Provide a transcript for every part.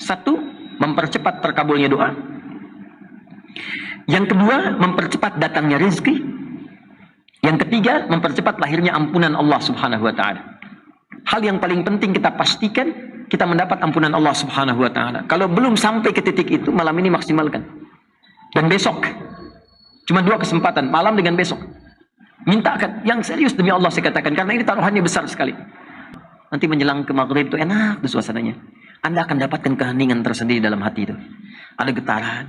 Satu, mempercepat terkabulnya doa. Yang kedua, mempercepat datangnya rezeki. Yang ketiga, mempercepat lahirnya ampunan Allah Subhanahu wa taala. Hal yang paling penting kita pastikan kita mendapat ampunan Allah Subhanahu wa taala. Kalau belum sampai ke titik itu, malam ini maksimalkan. Dan besok. Cuma 2 kesempatan, malam dengan besok. Mintakan yang serius demi Allah saya katakan, karena ini taruhannya besar sekali. Nanti menjelang ke maghrib itu enak tuh suasananya. Anda akan dapatkan keheningan tersendiri dalam hati itu. Ada getaran.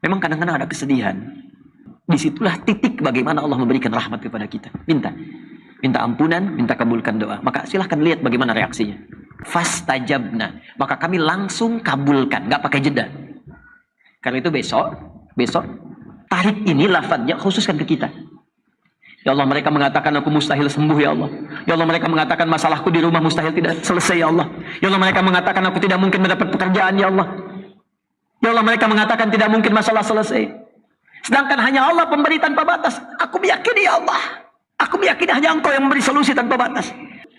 Memang kadang-kadang ada kesedihan. Disitulah titik bagaimana Allah memberikan rahmat kepada kita. Minta ampunan, minta kabulkan doa. Maka silahkan lihat bagaimana reaksinya. Fastajabna. Maka kami langsung kabulkan, nggak pakai jeda. Karena itu besok tarik ini lafadznya khususkan ke kita. Ya Allah, mereka mengatakan aku mustahil sembuh ya Allah. Ya Allah, mereka mengatakan masalahku di rumah mustahil tidak selesai ya Allah. Ya Allah, mereka mengatakan aku tidak mungkin mendapat pekerjaan ya Allah. Ya Allah, mereka mengatakan tidak mungkin masalah selesai. Sedangkan hanya Allah pemberi tanpa batas. Aku meyakini ya Allah. Aku meyakini hanya Engkau yang memberi solusi tanpa batas.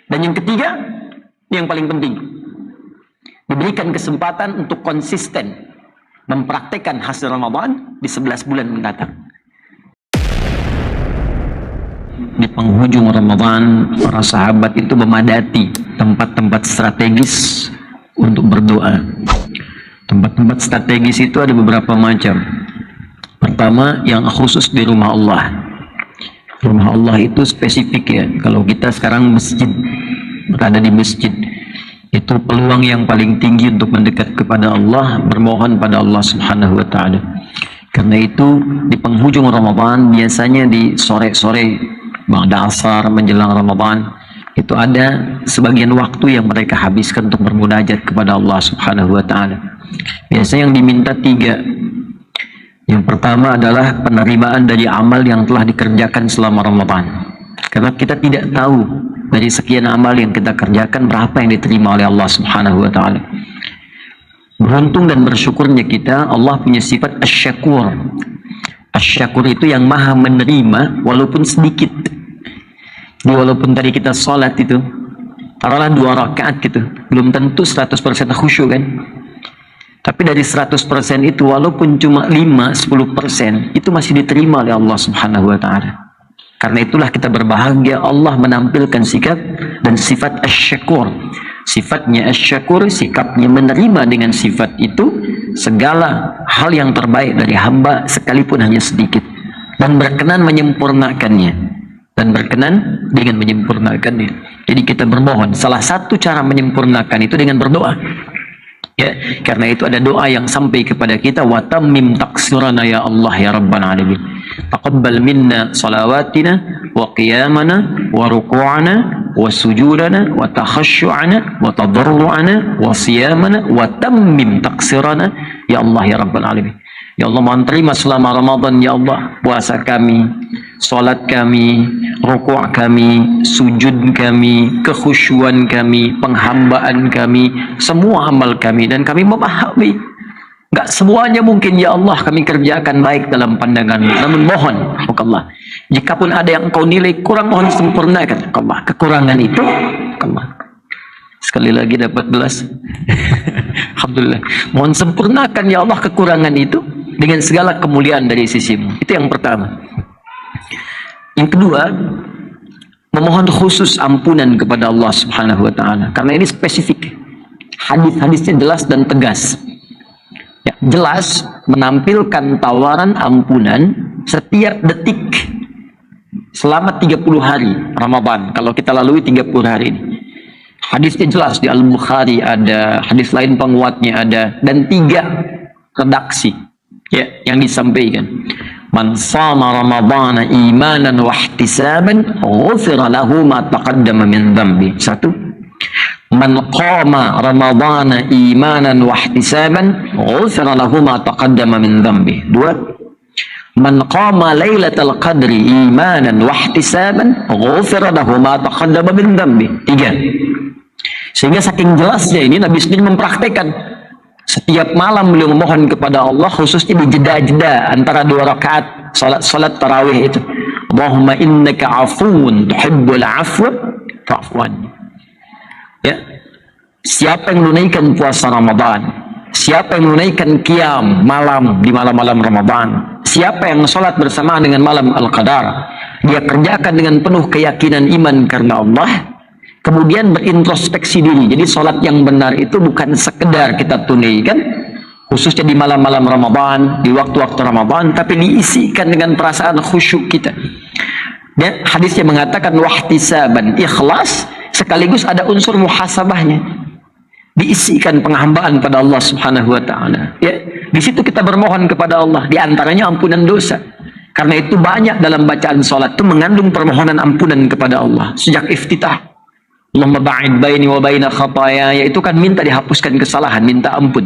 Dan yang ketiga, yang paling penting, diberikan kesempatan untuk konsisten mempraktekkan hasil Ramadan di 11 bulan mendatang. Di penghujung Ramadan, para sahabat itu memadati tempat-tempat strategis untuk berdoa. Tempat-tempat strategis itu ada beberapa macam. Pertama, yang khusus di rumah Allah. Rumah Allah itu spesifik ya. Kalau kita sekarang masjid, berada di masjid, itu peluang yang paling tinggi untuk mendekat kepada Allah, bermohon pada Allah Subhanahu wa taala. Karena itu di penghujung Ramadan, biasanya di sore-sore ba'da asar menjelang Ramadan, itu ada sebagian waktu yang mereka habiskan untuk bermunajat kepada Allah Subhanahu wa taala. Biasanya yang diminta 3. Yang pertama adalah penerimaan dari amal yang telah dikerjakan selama Ramadan. Karena kita tidak tahu dari sekian amal yang kita kerjakan berapa yang diterima oleh Allah Subhanahu wa taala. Beruntung dan bersyukurnya kita, Allah punya sifat asy-syakur. Asy-syakur itu yang maha menerima walaupun sedikit. Jadi walaupun tadi kita sholat itu taruhlah 2 rakaat gitu, belum tentu 100% khusyuk kan. Tapi dari 100% itu walaupun cuma 5-10% itu masih diterima oleh Allah Subhanahu wa taala. Karena itulah kita berbahagia Allah menampilkan sikap dan sifat asy-syakur. Sifatnya asy-syakur, sikapnya menerima dengan sifat itu segala hal yang terbaik dari hamba sekalipun hanya sedikit, dan berkenan menyempurnakannya, dan berkenan dengan menyempurnakannya. Jadi kita bermohon, salah satu cara menyempurnakan itu dengan berdoa. Ya, karena itu ada doa yang sampai kepada kita, wa tammim taqsirana ya Allah ya rabbal alamin. Taqabbal minna salawatina wa qiyamana wa ruku'ana wa sujudana wa takhasyu'ana wa tadarru'ana wa siyamana wa tammim taqsirana ya Allah ya rabbal alamin. Ya Allah, mohon terima selama Ramadan ya Allah puasa kami, salat kami, rukuk kami, sujud kami, kekhusyuan kami, penghambaan kami, semua amal kami. Dan kami memahami nggak semuanya mungkin ya Allah kami kerjakan baik dalam pandangan-Mu. Namun mohon Allah, jikapun ada yang Engkau nilai kurang, mohon sempurnakan Allah. Kekurangan itu Allah. Sekali lagi dapat belas. Alhamdulillah. Mohon sempurnakan ya Allah kekurangan itu dengan segala kemuliaan dari sisi-Mu. Itu yang pertama. Yang kedua, memohon khusus ampunan kepada Allah Subhanahu wa taala. Karena ini spesifik. Hadis-hadisnya jelas dan tegas. Ya, jelas menampilkan tawaran ampunan setiap detik selama 30 hari Ramadan. Kalau kita lalui 30 hari ini. Hadisnya jelas di Al-Bukhari ada, hadis lain penguatnya ada, dan 3 redaksi ya yang disampaikan. Man shama ramadhana imanan wa ihtisaban ghufira lahu ma taqaddama min dhanbi. 1. Man qama ramadhana imanan wa ihtisaban ghufira lahu ma taqaddama min dhanbi. 2. Man qama lailatal qadri imanan wa ihtisaban ghufira lahu ma taqaddama min dhanbi. 3. Sehingga saking jelasnya ini Nabi sendiri mempraktekkan setiap malam beliau memohon kepada Allah, khususnya di jeda-jeda antara 2 rakaat salat tarawih itu. Allahumma innaka afuwun tuhibbul afwa fa'fu anni. Ya. Siapa yang menunaikan puasa Ramadan Siapa yang menunaikan qiyam malam di malam-malam Ramadan, siapa yang sholat bersamaan dengan malam Al-Qadar, dia kerjakan dengan penuh keyakinan iman karena Allah, kemudian berintrospeksi diri. Jadi sholat yang benar itu bukan sekedar kita tunaikan, khususnya di malam-malam Ramadan, di waktu-waktu Ramadan, tapi diisikan dengan perasaan khusyuk kita. Dan hadisnya mengatakan wahtisaban, ikhlas, sekaligus ada unsur muhasabahnya. Diisikan penghambaan pada Allah Subhanahu wa taala. Ya, di situ kita bermohon kepada Allah, di antaranya ampunan dosa. Karena itu banyak dalam bacaan salat itu mengandung permohonan ampunan kepada Allah. Sejak iftitah, Allahumma ba'id baini wa baina khataaya, yaitu kan minta dihapuskan kesalahan, minta ampun.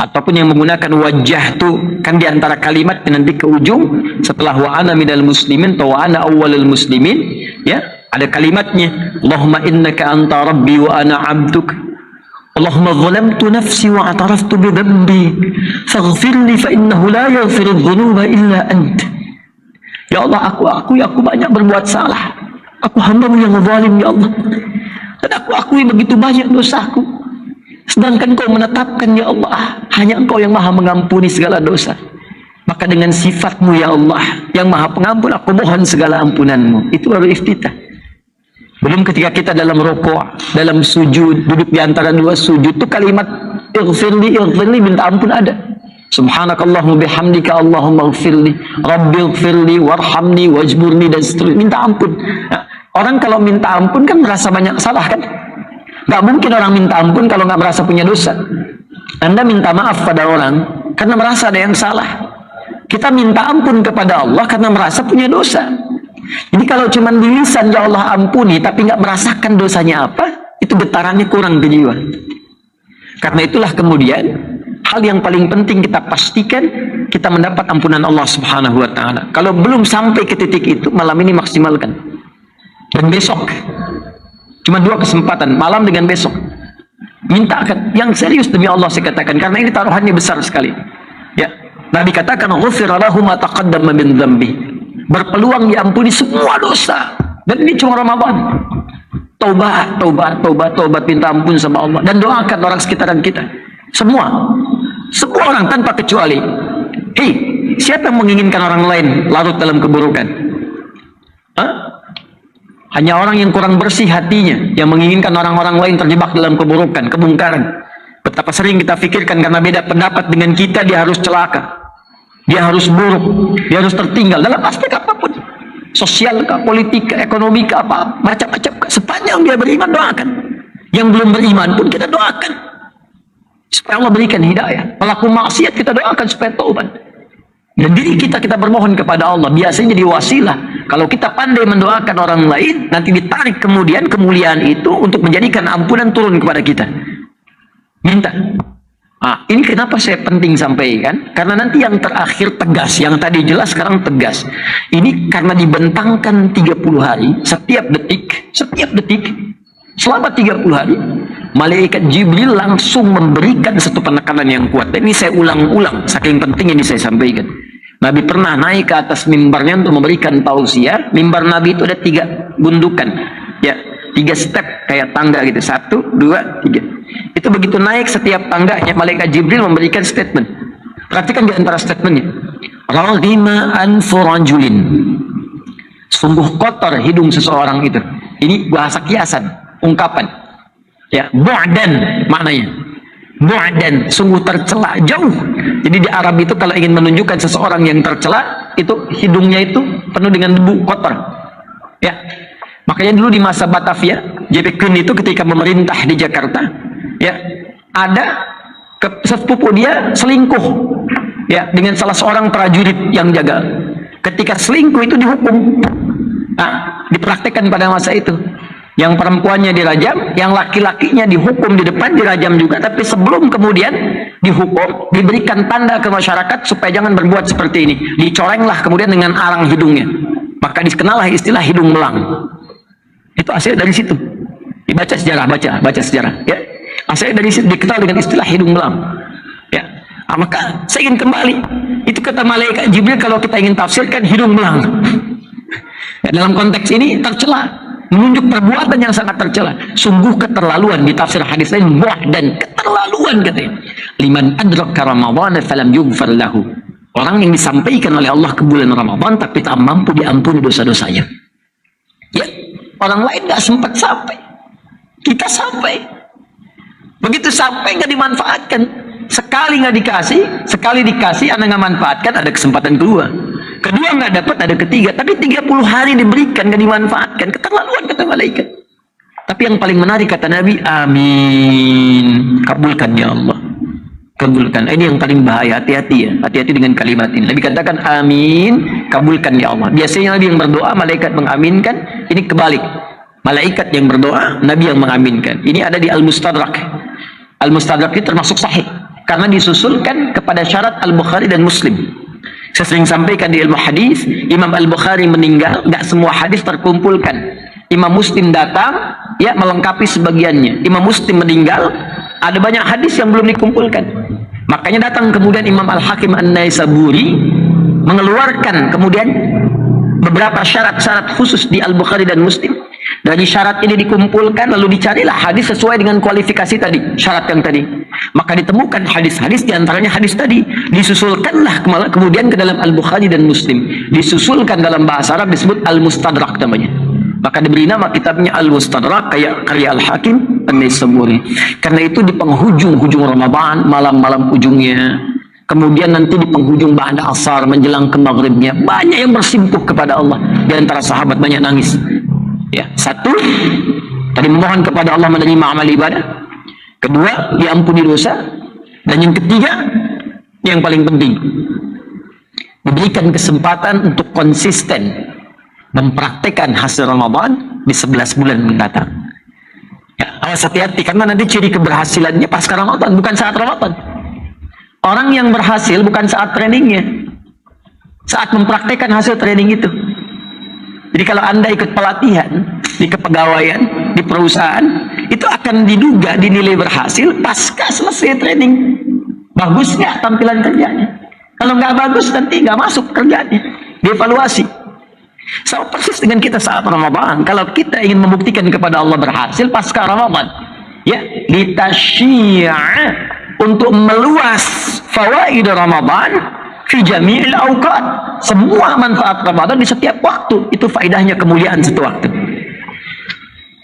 Ataupun yang menggunakan wajah tu, kan di antara kalimat nanti ke ujung setelah wa ana minal muslimin atau wa ana awwalul muslimin, ya, ada kalimatnya Allahumma innaka anta rabbi wa ana 'abduk. Allahumma zalamtu nafsi wa ataraftu bi dhanbi faghfirli fa innahu la yaghfiru dhunuba illa ant. Ya Allah, aku banyak berbuat salah. Aku hamba-Mu yang zalim, ya Allah. Dan aku akui begitu banyak dosaku. Sedangkan Kau menetapkan, ya Allah, hanya Engkau yang maha mengampuni segala dosa. Maka dengan sifat-Mu, ya Allah, yang maha pengampun, aku mohon segala ampunan-Mu. Itu baru iftitah. Belum ketika kita dalam rukuk, dalam sujud, duduk di antara dua sujud, itu kalimat ighfirli, minta ampun ada. Subhanakallahumma bihamdika Allahumma ighfirli, rabbi ighfirli, warhamni, wajburni, dan seterusnya. Minta ampun. Nah, orang kalau minta ampun kan merasa banyak salah kan? Gak mungkin orang minta ampun kalau gak merasa punya dosa. Anda minta maaf pada orang karena merasa ada yang salah. Kita minta ampun kepada Allah karena merasa punya dosa. Jadi kalau cuma di lisan ya Allah ampuni tapi nggak merasakan dosanya apa, itu getarannya kurang ke jiwa. Karena itulah kemudian hal yang paling penting kita pastikan kita mendapat ampunan Allah Subhanahu wa taala. Kalau belum sampai ke titik itu, malam ini maksimalkan. Dan besok cuma 2 kesempatan, malam dengan besok. Mintakan yang serius demi Allah, saya katakan, karena ini taruhannya besar sekali. Ya, Nabi katakan ghufira lahu ma taqaddama min dzambi. Berpeluang diampuni semua dosa. Dan ini cuma Ramadan. Taubat, minta ampun sama Allah. Dan doakan orang sekitaran kita. Semua orang tanpa kecuali. Hei, siapa yang menginginkan orang lain larut dalam keburukan? Hah? Hanya orang yang kurang bersih hatinya yang menginginkan orang-orang lain terjebak dalam keburukan, kemungkaran. Betapa sering kita pikirkan karena beda pendapat dengan kita, dia harus celaka. Dia harus buruk, dia harus tertinggal dalam aspek apapun, sosial, politik, ekonomi, apa, macam-macam. Sepanjang dia beriman, doakan. Yang belum beriman pun kita doakan supaya Allah berikan hidayah. Pelaku maksiat kita doakan supaya taubat. Dan diri kita bermohon kepada Allah. Biasanya jadi wasilah. Kalau kita pandai mendoakan orang lain, nanti ditarik kemudian kemuliaan itu untuk menjadikan ampunan turun kepada kita. Minta. Ini kenapa saya penting sampaikan? Karena nanti yang terakhir tegas, yang tadi jelas sekarang tegas. Ini karena dibentangkan 30 hari, setiap detik, selama 30 hari, malaikat Jibril langsung memberikan satu penekanan yang kuat. Dan ini saya ulang-ulang, saking penting ini saya sampaikan. Nabi pernah naik ke atas mimbarnya untuk memberikan tausiah. Mimbar Nabi itu ada 3 gundukan, ya, 3 step kayak tangga gitu, 1, 2, 3. Itu begitu naik setiap tangganya, malaikat Jibril memberikan statement. Perhatikan di antara statementnya. Raghima anfu rajulin. Sungguh kotor hidung seseorang itu. Ini bahasa kiasan, ungkapan. Ya, bu'dan maknanya. Bu'dan, sungguh tercela, jauh. Jadi di Arab itu kalau ingin menunjukkan seseorang yang tercela, itu hidungnya itu penuh dengan debu, kotor. Ya. Makanya dulu di masa Batavia, JP Kuhn itu ketika memerintah di Jakarta, ya, ada sepupu dia selingkuh, ya, dengan salah seorang prajurit yang jaga. Ketika selingkuh itu dihukum. Nah, dipraktekkan pada masa itu. Yang perempuannya dirajam, yang laki-lakinya dihukum di depan, dirajam juga. Tapi sebelum kemudian dihukum, diberikan tanda ke masyarakat supaya jangan berbuat seperti ini. Dicorenglah kemudian dengan arang hidungnya. Maka dikenallah istilah hidung belang. Itu asal dari situ. Dibaca sejarah, baca sejarah. Ya, asal dari situ dikenal dengan istilah hidung belang. Ya, maka saya ingin kembali. Itu kata malaikat Jibril kalau kita ingin tafsirkan hidung belang. Ya, dalam konteks ini tercela. menunjuk perbuatan yang sangat tercela. Sungguh keterlaluan, di tafsir hadis lain dan keterlaluan katanya. Liman adraka Ramadan falam yughfar lahu. Orang yang disampaikan oleh Allah ke bulan Ramadan tapi tak mampu diampuni dosa-dosanya. Ya, orang lain nggak sempat sampai, kita sampai. Begitu sampai nggak dimanfaatkan. Sekali nggak dikasih, sekali dikasih, anda nggak manfaatkan, ada kesempatan kedua. Kedua nggak dapat, ada ketiga. Tapi 30 hari diberikan, nggak dimanfaatkan. Keterlaluan kata malaikat. Tapi yang paling menarik kata Nabi, amin. Kabulkan ya Allah. Kabulkan. Ini yang paling bahaya. Hati-hati ya. Hati-hati dengan kalimat ini. Nabi katakan amin. Kabulkan ya Allah. Biasanya Nabi yang berdoa, malaikat mengaminkan. Ini kebalik. Malaikat yang berdoa, Nabi yang mengaminkan. Ini ada di Al-Mustadrak. Al-Mustadrak itu termasuk sahih. Karena disusulkan kepada syarat Al-Bukhari dan Muslim. Saya sering sampaikan di ilmu hadis, Imam Al-Bukhari meninggal, nggak semua hadis terkumpulkan. Imam Muslim datang, ya melengkapi sebagiannya. Imam Muslim meninggal, ada banyak hadis yang belum dikumpulkan. Makanya datang kemudian Imam Al-Hakim An-Naisaburi mengeluarkan kemudian beberapa syarat-syarat khusus di Al-Bukhari dan Muslim. Dari syarat ini dikumpulkan, lalu dicarilah hadis sesuai dengan kualifikasi tadi, syarat yang tadi. Maka ditemukan hadis-hadis, diantaranya hadis tadi. Disusulkanlah kemudian ke dalam Al-Bukhari dan Muslim. Disusulkan dalam bahasa Arab disebut Al-Mustadrak namanya. Maka diberi nama kitabnya Al-Mustadrak, kayak karya Al-Hakim An-Naisaburi. Karena itu di penghujung Ramadan, malam-malam ujungnya, kemudian nanti di penghujung ba'da asar menjelang ke maghribnya, banyak yang bersimpuh kepada Allah. Di antara sahabat banyak nangis. Ya, satu, tadi memohon kepada Allah menerima amal ibadah. Kedua, diampuni dosa. Dan yang ketiga, yang paling penting, memberikan kesempatan untuk konsisten mempraktekkan hasil Ramadan di 11 bulan mendatang. Ya, awas hati-hati, karena nanti ciri keberhasilannya pasca Ramadan, bukan saat Ramadan. Orang yang berhasil bukan saat trainingnya, saat mempraktekkan hasil training itu. Jadi kalau anda ikut pelatihan di kepegawaian, di perusahaan, itu akan diduga dinilai berhasil pasca selesai training. Bagus nggak tampilan kerjanya? Kalau nggak bagus nanti nggak masuk kerjanya, dievaluasi. Sama persis dengan kita saat Ramadan. Kalau kita ingin membuktikan kepada Allah berhasil pasca Ramadan, ya, litasyi'a, untuk meluas fawaid Ramadan fi jami'il awqat, semua manfaat Ramadan di setiap waktu. Itu faedahnya kemuliaan satu waktu.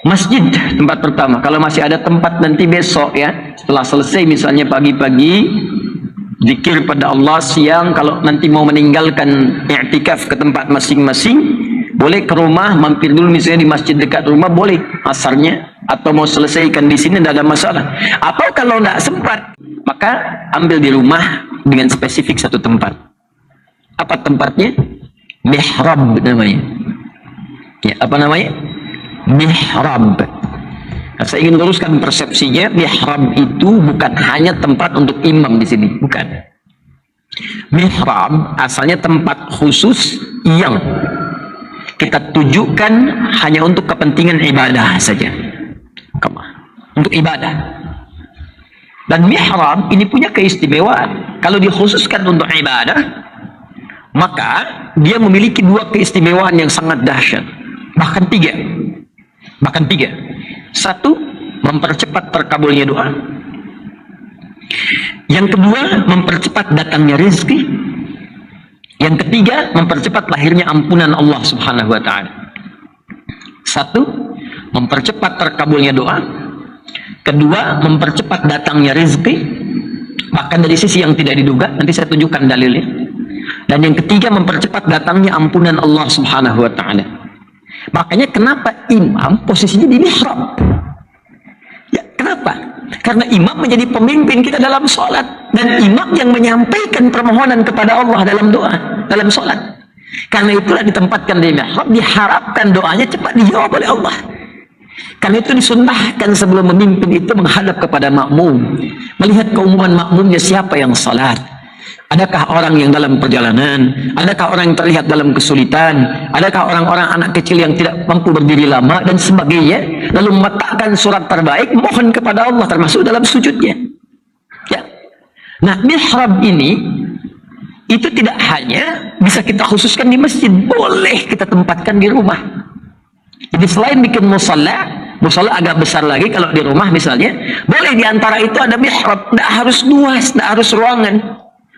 Masjid tempat pertama. Kalau masih ada tempat nanti besok ya, setelah selesai misalnya pagi-pagi zikir pada Allah, siang kalau nanti mau meninggalkan i'tikaf ke tempat masing-masing, boleh ke rumah, mampir dulu misalnya di masjid dekat rumah, boleh asarnya, atau mau selesaikan di sini tidak ada masalah. Atau kalau tidak sempat, maka ambil di rumah dengan spesifik satu tempat. Apa tempatnya? Mihrab namanya. Ya, apa namanya? Mihrab. Nah, saya ingin luruskan persepsinya, mihrab itu bukan hanya tempat untuk imam di sini, bukan. Mihrab asalnya tempat khusus yang kita tujukan hanya untuk kepentingan ibadah saja. Untuk ibadah. Dan mihrab ini punya keistimewaan. Kalau dikhususkan untuk ibadah, maka dia memiliki dua keistimewaan yang sangat dahsyat. Bahkan tiga. Satu, mempercepat terkabulnya doa. Yang kedua, mempercepat datangnya rezeki. Yang ketiga, mempercepat lahirnya ampunan Allah Subhanahu wa ta'ala. Satu, mempercepat terkabulnya doa. Kedua, mempercepat datangnya rezeki, bahkan dari sisi yang tidak diduga. Nanti saya tunjukkan dalilnya. Dan yang ketiga, mempercepat datangnya ampunan Allah Subhanahu wa ta'ala. Makanya kenapa imam posisinya di mihrab? Ya, kenapa? Karena imam menjadi pemimpin kita dalam sholat, dan imam yang menyampaikan permohonan kepada Allah dalam doa, dalam sholat. Karena itulah ditempatkan di mihrab, diharapkan doanya cepat dijawab oleh Allah. Karena itu disunnahkan sebelum memimpin itu menghadap kepada makmum, melihat keumuman makmumnya siapa yang salat. Adakah orang yang dalam perjalanan? Adakah orang yang terlihat dalam kesulitan? Adakah orang-orang anak kecil yang tidak mampu berdiri lama dan sebagainya? Lalu meletakkan surat terbaik, mohon kepada Allah termasuk dalam sujudnya. Ya. Nah, mihrab ini itu tidak hanya bisa kita khususkan di masjid, boleh kita tempatkan di rumah. Jadi selain bikin musalla, musalla agak besar lagi kalau di rumah misalnya, boleh di antara itu ada mihrab, tidak harus luas, tidak harus ruangan.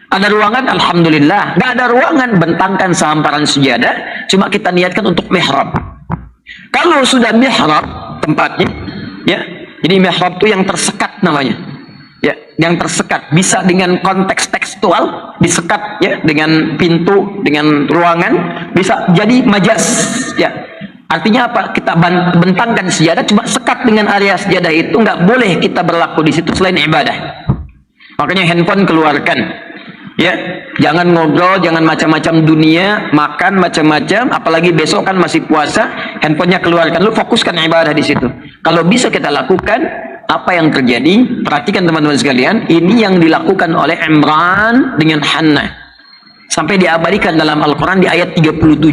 Ada ruangan, alhamdulillah. Nggak ada ruangan, bentangkan sehamparan sejadah, cuma kita niatkan untuk mihrab. Kalau sudah mihrab tempatnya, ya, jadi mihrab itu yang tersekat namanya. Ya, yang tersekat bisa dengan konteks tekstual, disekat ya dengan pintu, dengan ruangan, bisa jadi majas ya. Artinya apa? Kita bentangkan sejadah, cuma sekat dengan area sejadah itu, nggak boleh kita berlaku di situ selain ibadah. Makanya handphone keluarkan ya, jangan ngobrol, jangan macam-macam dunia, makan macam-macam, apalagi besok kan masih puasa, handphonenya keluarkan, lu fokuskan ibadah di situ. Kalau bisa kita lakukan. Apa yang terjadi? Perhatikan teman-teman sekalian, ini yang dilakukan oleh Imran dengan Hannah. Sampai diabadikan dalam Al-Quran di ayat 37.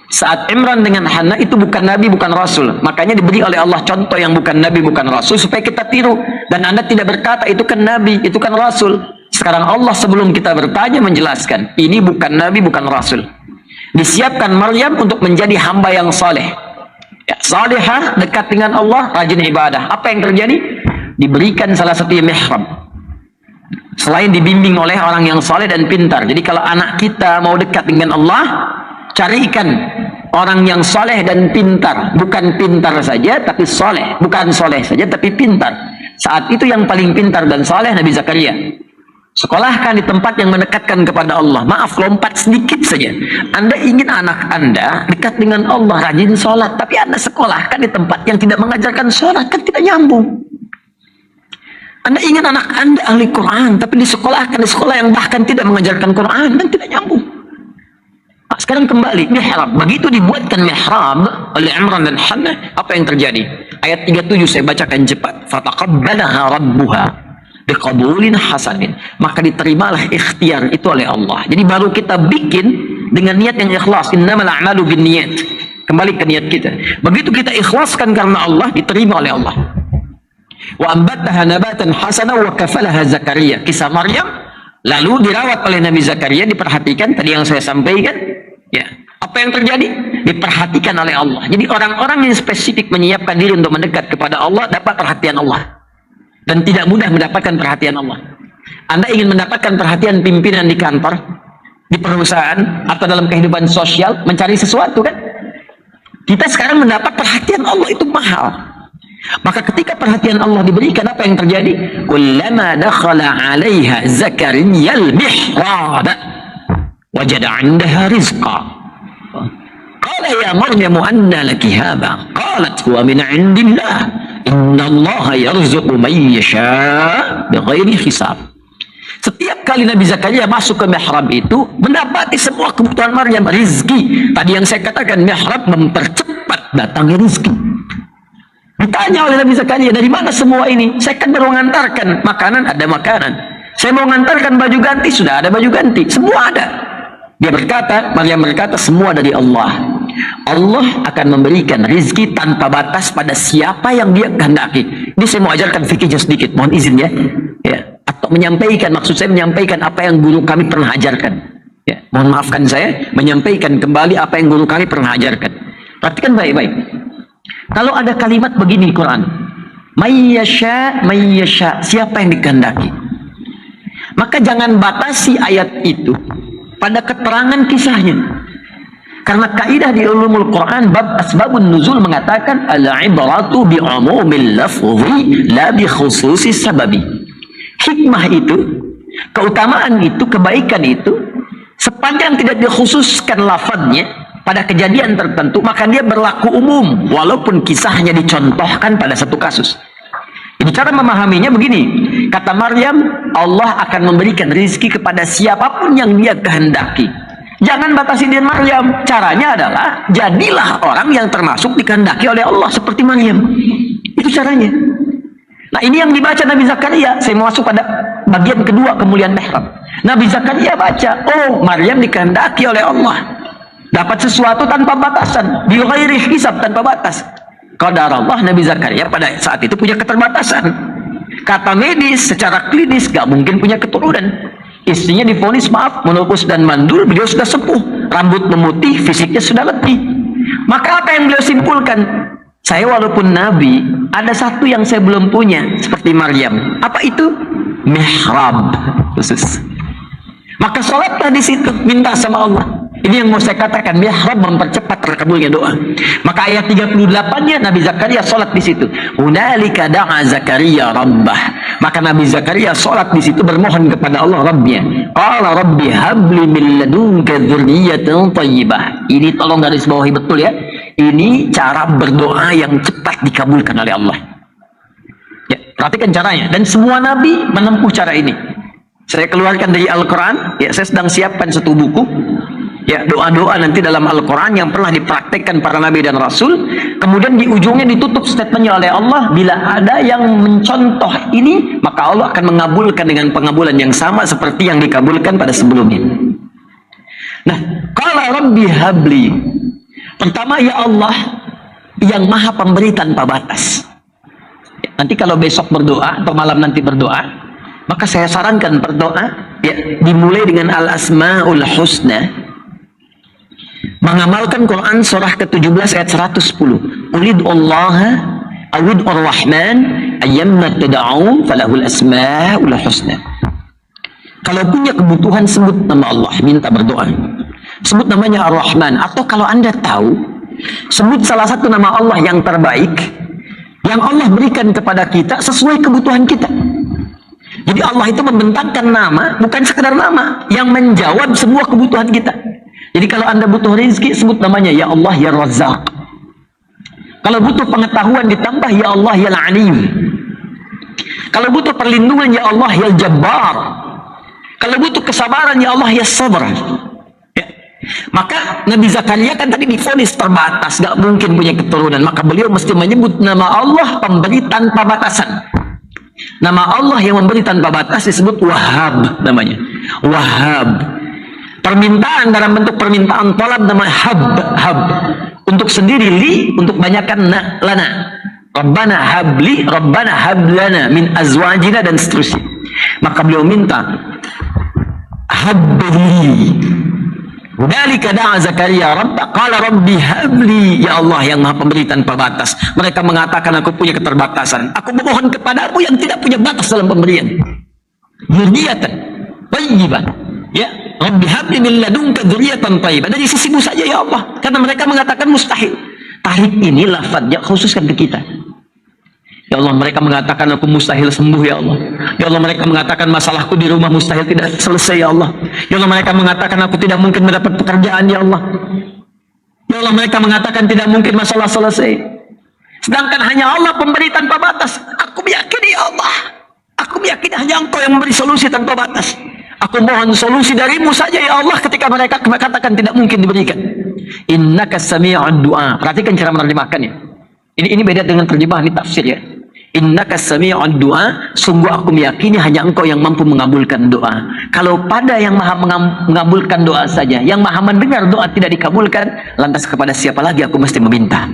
Saat Imran dengan Hannah itu bukan Nabi, bukan Rasul. Makanya diberi oleh Allah contoh yang bukan Nabi, bukan Rasul, supaya kita tiru. Dan Anda tidak berkata, itu kan Nabi, itu kan Rasul. Sekarang Allah sebelum kita bertanya menjelaskan, ini bukan Nabi, bukan Rasul. Disiapkan Maryam untuk menjadi hamba yang saleh. Ya, salihah, dekat dengan Allah, rajin ibadah. Apa yang terjadi? Diberikan salah satu mihrab. Selain dibimbing oleh orang yang saleh dan pintar. Jadi kalau anak kita mau dekat dengan Allah, carikan orang yang saleh dan pintar. Bukan pintar saja, tapi saleh. Bukan saleh saja, tapi pintar. Saat itu yang paling pintar dan saleh Nabi Zakaria. Sekolahkan di tempat yang mendekatkan kepada Allah. Maaf, lompat sedikit saja. Anda ingin anak Anda dekat dengan Allah, rajin sholat, tapi Anda sekolahkan di tempat yang tidak mengajarkan sholat, kan tidak nyambung. Anda ingin anak Anda ahli Quran, tapi disekolahkan di sekolah yang bahkan tidak mengajarkan Quran, kan tidak nyambung. Nah, sekarang kembali, mihrab. Begitu dibuatkan mihrab oleh Imran dan Hannah, apa yang terjadi? Ayat 37 saya bacakan cepat. Fataqabbalaha rabbuha biqabulin hasanin, maka diterimalah ikhtiar itu oleh Allah. Jadi baru kita bikin dengan niat yang ikhlas. Innamal a'malu binniyat. Kembali ke niat kita. Begitu kita ikhlaskan karena Allah, diterima oleh Allah. Wa ambataha nabatan hasana wa kafalaha Zakaria. Kisah Maryam lalu dirawat oleh Nabi Zakaria, diperhatikan tadi yang saya sampaikan. Ya, apa yang terjadi? Diperhatikan oleh Allah. Jadi orang-orang yang spesifik menyiapkan diri untuk mendekat kepada Allah dapat perhatian Allah. Dan tidak mudah mendapatkan perhatian Allah. Anda ingin mendapatkan perhatian pimpinan di kantor, di perusahaan, atau dalam kehidupan sosial, mencari sesuatu kan? Kita sekarang mendapat perhatian Allah itu mahal. Maka ketika perhatian Allah diberikan, apa yang terjadi? Kullama dakhala 'alaiha Zakariyal mihrab wajada 'indaha rizqa. Qala ya Maryam anna laki hadha? Qalat huwa min 'indillah. Innallaha yarzuqu man yasha' bighairi hisab. Setiap kali Nabi Zakaria masuk ke mihrab itu mendapati semua kebutuhan Maryam, rizki. Tadi yang saya katakan, mihrab mempercepat datangnya rizki. Ditanya oleh Nabi Zakaria, dari mana semua ini? Saya kan baru mengantarkan makanan, ada makanan. Saya mau mengantarkan baju ganti, sudah ada baju ganti, semua ada. Dia berkata, Maryam berkata, semua dari Allah. Allah akan memberikan rizki tanpa batas pada siapa yang dia kehendaki. Ini saya mau ajarkan fikihnya sedikit, mohon izin ya. Ya, atau menyampaikan, maksud saya menyampaikan apa yang guru kami pernah ajarkan. Ya, mohon maafkan saya, menyampaikan kembali apa yang guru kami pernah ajarkan. Perhatikan baik-baik. Kalau ada kalimat begini di Quran, mayyasha, siapa yang dikehendaki. Maka jangan batasi ayat itu pada keterangan kisahnya. Karena kaidah di ulumul Quran bab asbabun nuzul mengatakan al-ibratu bi umumil lafzi la bi khususis sababi. Hikmah itu, keutamaan itu, kebaikan itu, sepanjang tidak dikhususkan lafadznya pada kejadian tertentu, maka dia berlaku umum walaupun kisahnya dicontohkan pada satu kasus. Jadi cara memahaminya begini, kata Maryam, Allah akan memberikan rizki kepada siapapun yang dia kehendaki. Jangan batasi dengan Maryam. Caranya adalah jadilah orang yang termasuk dikehendaki oleh Allah seperti Maryam. Itu caranya. Nah, ini yang dibaca Nabi Zakaria. Saya mau masuk pada bagian kedua, kemuliaan mihrab. Nabi Zakaria baca, oh, Maryam dikehendaki oleh Allah. Dapat sesuatu tanpa batasan, bi ghairi hisab, tanpa batas. Qadar Allah, Nabi Zakaria pada saat itu punya keterbatasan. Kata medis, secara klinis gak mungkin punya keturunan. Istrinya divonis maaf, menopause dan mandul, beliau sudah sepuh, rambut memutih, fisiknya sudah letih. Maka apa yang beliau simpulkan? Saya walaupun nabi, ada satu yang saya belum punya, seperti Maryam. Apa itu? Mihrab khusus. Maka sholatlah di situ, minta sama Allah. Ini yang mau saya katakan, mihrab mempercepat terkabulnya doa. Maka ayat 38-nya Nabi Zakaria sholat di situ. Hunalika da'a Zakaria rabbah. Maka Nabi Zakaria sholat di situ bermohon kepada Allah Rabbnya. Qala Rabbi habli min ladunka dzurriyyatan thayyibah. Ini tolong garis bawahi betul ya. Ini cara berdoa yang cepat dikabulkan oleh Allah. Ya, perhatikan caranya. Dan semua nabi menempuh cara ini. Saya keluarkan dari Al-Quran. Ya, saya sedang siapkan satu buku. Ya, doa-doa nanti dalam Al-Quran yang pernah dipraktekkan para nabi dan rasul. Kemudian di ujungnya ditutup statementnya oleh Allah. Bila ada yang mencontoh ini, maka Allah akan mengabulkan dengan pengabulan yang sama seperti yang dikabulkan pada sebelumnya. Nah, qala Rabbi habli. Pertama, ya Allah yang maha pemberi tanpa batas. Nanti kalau besok berdoa atau malam nanti berdoa, maka saya sarankan berdoa ya dimulai dengan al-asmaul husna, mengamalkan Quran surah ke-17 ayat 110. Ulidullaha awid'ur rahman ayyamma tad'u falahul asmaul husna. Kalau punya kebutuhan sebut nama Allah, minta berdoa. Sebut namanya Ar-Rahman, atau kalau Anda tahu, sebut salah satu nama Allah yang terbaik yang Allah berikan kepada kita sesuai kebutuhan kita. Jadi Allah itu membentangkan nama, bukan sekedar nama, yang menjawab semua kebutuhan kita. Jadi kalau Anda butuh rezeki, sebut namanya ya Allah ya Razzaq. Kalau butuh pengetahuan ditambah ya Allah ya Al-Alim. Kalau butuh perlindungan ya Allah ya Jabbar. Kalau butuh kesabaran ya Allah ya Sabr. Ya. Maka Nabi Zakaria kan tadi divonis terbatas, gak mungkin punya keturunan. Maka beliau mesti menyebut nama Allah pemberi tanpa batasan. Nama Allah yang memberi tanpa batas disebut Wahhab namanya. Wahhab. Permintaan dalam bentuk permintaan tolab namanya hab. Untuk sendiri li, untuk banyakkan lana. Rabbana habli, Rabbana hablana min azwajina dan seterusnya. Maka beliau minta habli. Dzalika da'a Zakaria Rabbah qala Rabbi habli, ya Allah yang maha pemberi tanpa batas. Mereka mengatakan aku punya keterbatasan. Aku memohon kepadamu yang tidak punya batas dalam pemberian. Dzurriyyatan thayyibah. Ya, Rabbi habli min ladunka dzurriyyatan thayyibah. Dari sisimu saja ya Allah, karena mereka mengatakan mustahil. Tarik ini lafadznya khususkan ke kita. Ya Allah, mereka mengatakan aku mustahil sembuh ya Allah. Ya Allah, mereka mengatakan masalahku di rumah mustahil tidak selesai ya Allah. Ya Allah, mereka mengatakan aku tidak mungkin mendapat pekerjaan ya Allah. Ya Allah, mereka mengatakan tidak mungkin masalah selesai. Sedangkan hanya Allah pemberi tanpa batas. Aku meyakini ya Allah. Aku meyakini hanya Engkau yang memberi solusi tanpa batas. Aku mohon solusi darimu saja ya Allah ketika mereka katakan tidak mungkin diberikan. Innaka sami'ud du'a. Perhatikan cara menerjemahkannya. Ini beda dengan terjemahan di tafsir ya. Innaka sami'ud du'a, sungguh aku meyakini hanya Engkau yang mampu mengabulkan doa. Kalau pada yang maha mengabulkan doa saja, yang maha mendengar doa tidak dikabulkan, lantas kepada siapa lagi aku mesti meminta?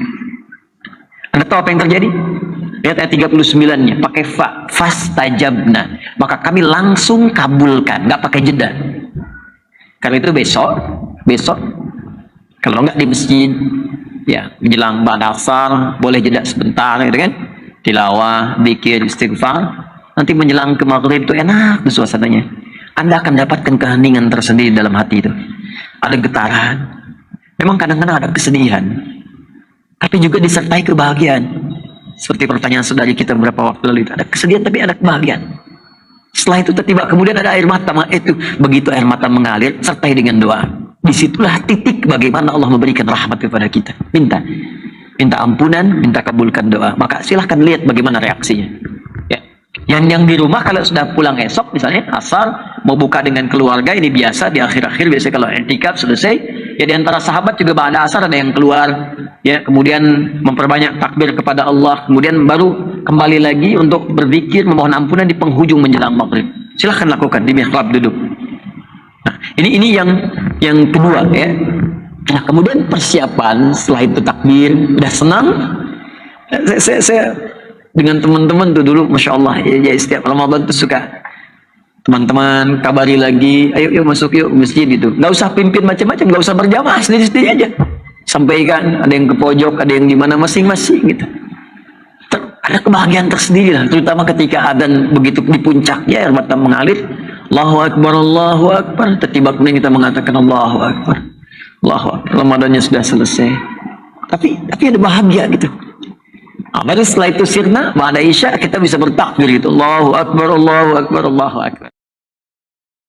Anda tahu apa yang terjadi? Lihat ayat 39-nya, pakai fastajabna. Maka kami langsung kabulkan, nggak pakai jeda. Karena itu besok, kalau nggak di masjid, ya menjelang ba'da asar, boleh jeda sebentar, gitu kan? Tilawah, zikir, istighfar. Nanti menjelang ke maghrib itu enak tuh suasananya. Anda akan dapatkan keheningan tersendiri dalam hati itu. Ada getaran. Memang kadang-kadang ada kesedihan, tapi juga disertai kebahagiaan. Seperti pertanyaan saudari kita beberapa waktu lalu itu. Ada kesedihan tapi ada kebahagiaan. Setelah itu tiba kemudian ada air mata. Itu begitu air mata mengalir sertai dengan doa. Disitulah titik bagaimana Allah memberikan rahmat kepada kita. Minta ampunan, minta kabulkan doa. Maka silahkan lihat bagaimana reaksinya. Ya. Yang di rumah kalau sudah pulang esok, misalnya asar, mau buka dengan keluarga, ini biasa di akhir-akhir biasanya kalau i'tikaf selesai, ya di antara sahabat juga ba'da asar ada yang keluar, ya kemudian memperbanyak takbir kepada Allah, kemudian baru kembali lagi untuk berzikir, memohon ampunan di penghujung menjelang maghrib. Silahkan lakukan di mihrab duduk. Nah, ini yang kedua ya. Nah, kemudian persiapan setelah itu takbir, udah senang. Saya dengan teman-teman tuh dulu, masya Allah, ya setiap Ramadan tuh suka teman-teman kabari lagi, ayo masuk yuk masjid gitu. Nggak usah pimpin macam-macam, nggak usah berjamaah, sendiri-sendiri aja. sampaikan, ada yang ke pojok, ada yang di mana masing-masing gitu. Ada kebahagiaan tersendiri lah, terutama ketika adzan begitu di puncaknya air mata mengalir, Allahu Akbar, Allahu Akbar, tiba kemudian kita mengatakan Allahu Akbar, Allahu Akbar, Ramadannya sudah selesai. Tapi ada bahagia gitu. Baru setelah itu sirna, ba'da isya kita bisa bertakbir gitu, Allahu Akbar, Allahu Akbar, Allahu Akbar.